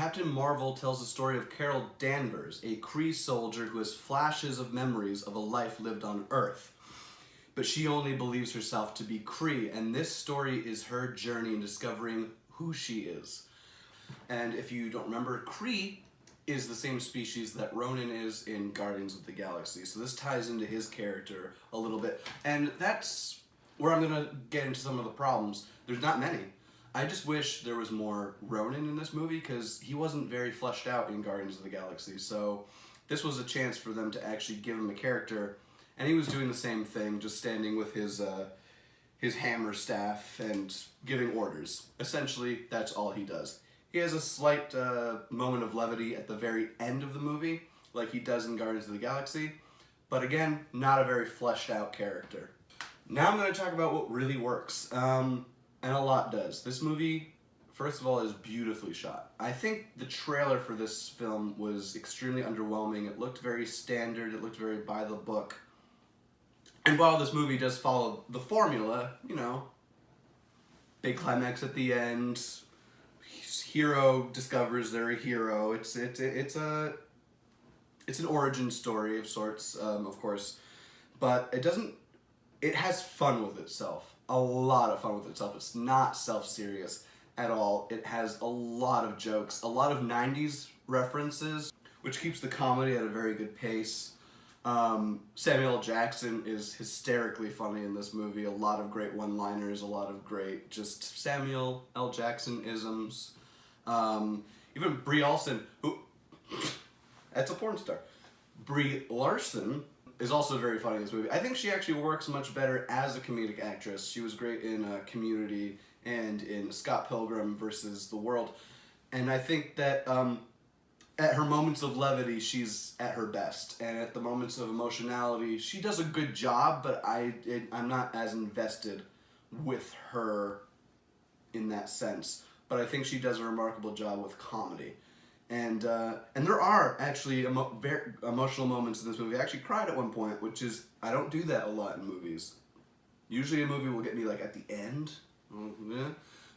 Captain Marvel tells the story of Carol Danvers, a Kree soldier who has flashes of memories of a life lived on Earth. But she only believes herself to be Kree, and this story is her journey in discovering who she is. And if you don't remember, Kree is the same species that Ronan is in Guardians of the Galaxy. So this ties into his character a little bit. And that's where I'm going to get into some of the problems. There's not many. I just wish there was more Ronan in this movie because he wasn't very fleshed out in Guardians of the Galaxy. So this was a chance for them to actually give him a character. And he was doing the same thing, just standing with his hammer staff and giving orders. Essentially, that's all he does. He has a slight moment of levity at the very end of the movie, like he does in Guardians of the Galaxy, but again, not a very fleshed out character. Now I'm going to talk about what really works, and a lot does. This movie, first of all, is beautifully shot. I think the trailer for this film was extremely underwhelming. It looked very standard, it looked very by the book. And while this movie does follow the formula, you know, big climax at the end, hero discovers they're a hero. It's an origin story of sorts, of course, but it has fun with itself. A lot of fun with itself. It's not self-serious at all. It has a lot of jokes, a lot of 90s references, which keeps the comedy at a very good pace. Samuel L. Jackson is hysterically funny in this movie. A lot of great one-liners, a lot of great just Samuel L. Jackson-isms. Even Brie Larson, who, that's a porn star. Brie Larson is also very funny in this movie. I think she actually works much better as a comedic actress. She was great in Community and in Scott Pilgrim versus the World. And I think that at her moments of levity, she's at her best. And at the moments of emotionality, she does a good job, but I'm not as invested with her in that sense. But I think she does a remarkable job with comedy. And there are actually very emotional moments in this movie. I actually cried at one point, which is, I don't do that a lot in movies. Usually a movie will get me like at the end,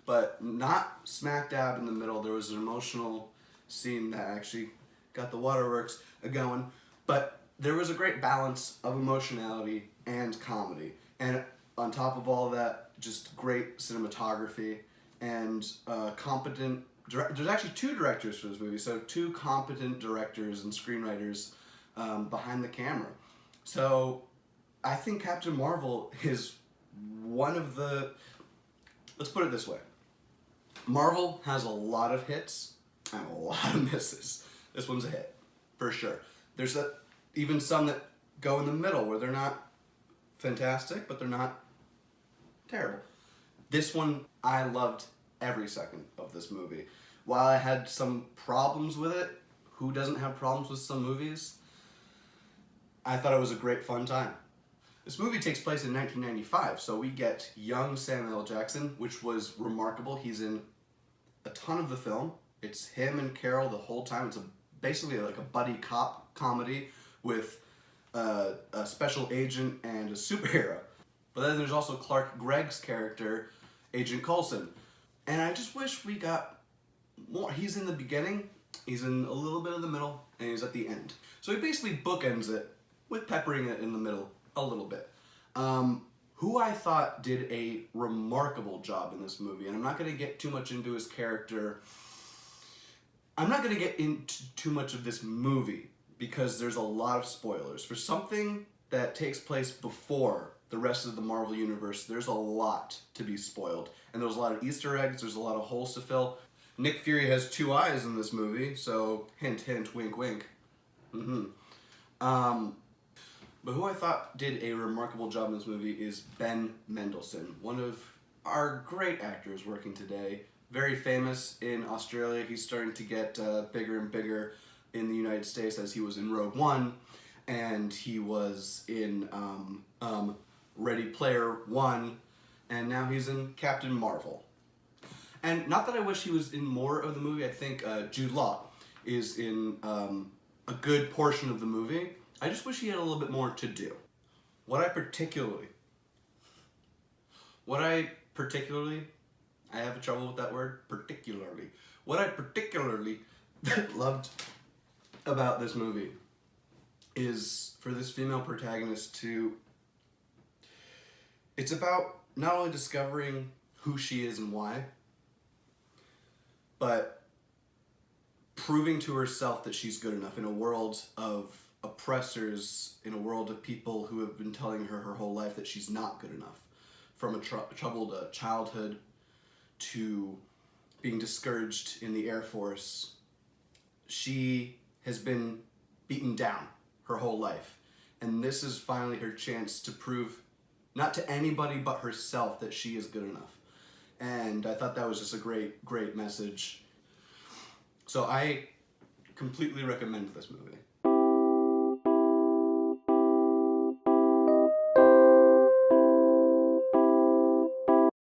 but not smack dab in the middle. There was an emotional scene that actually got the waterworks going. But there was a great balance of emotionality and comedy. And on top of all that, just great cinematography and competent. There's actually two directors for this movie, so two competent directors and screenwriters behind the camera. So I think Captain Marvel is one of the. Let's put it this way: Marvel has a lot of hits and a lot of misses. This one's a hit, for sure. There's even some that go in the middle where they're not fantastic, but they're not terrible. This one, I loved every second of this movie. While I had some problems with it, who doesn't have problems with some movies? I thought it was a great fun time. This movie takes place in 1995, so we get young Samuel L. Jackson, which was remarkable. He's in a ton of the film. It's him and Carol the whole time. It's basically like a buddy cop comedy with a special agent and a superhero. But then there's also Clark Gregg's character, Agent Coulson. And I just wish we got more. He's in the beginning, he's in a little bit of the middle, and he's at the end. So he basically bookends it with peppering it in the middle a little bit. Who I thought did a remarkable job in this movie, and I'm not going to get too much into his character. I'm not going to get into too much of this movie because there's a lot of spoilers. For something that takes place before the rest of the Marvel Universe, there's a lot to be spoiled. And there's a lot of Easter eggs, there's a lot of holes to fill. Nick Fury has two eyes in this movie, so hint, hint, wink, wink. But who I thought did a remarkable job in this movie is Ben Mendelsohn, one of our great actors working today. Very famous in Australia. He's starting to get bigger and bigger in the United States, as he was in Rogue One, and he was in Ready Player One, and now he's in Captain Marvel. And not that I wish he was in more of the movie. I think Jude Law is in a good portion of the movie. I just wish he had a little bit more to do. What I particularly, I have trouble with that word, particularly. What I particularly loved about this movie is for this female protagonist to... It's about not only discovering who she is and why, but proving to herself that she's good enough in a world of oppressors, in a world of people who have been telling her her whole life that she's not good enough. From a troubled childhood to being discouraged in the Air Force, she has been beaten down her whole life. And this is finally her chance to prove, not to anybody but herself, that she is good enough. And I thought that was just a great message. So I completely recommend this movie.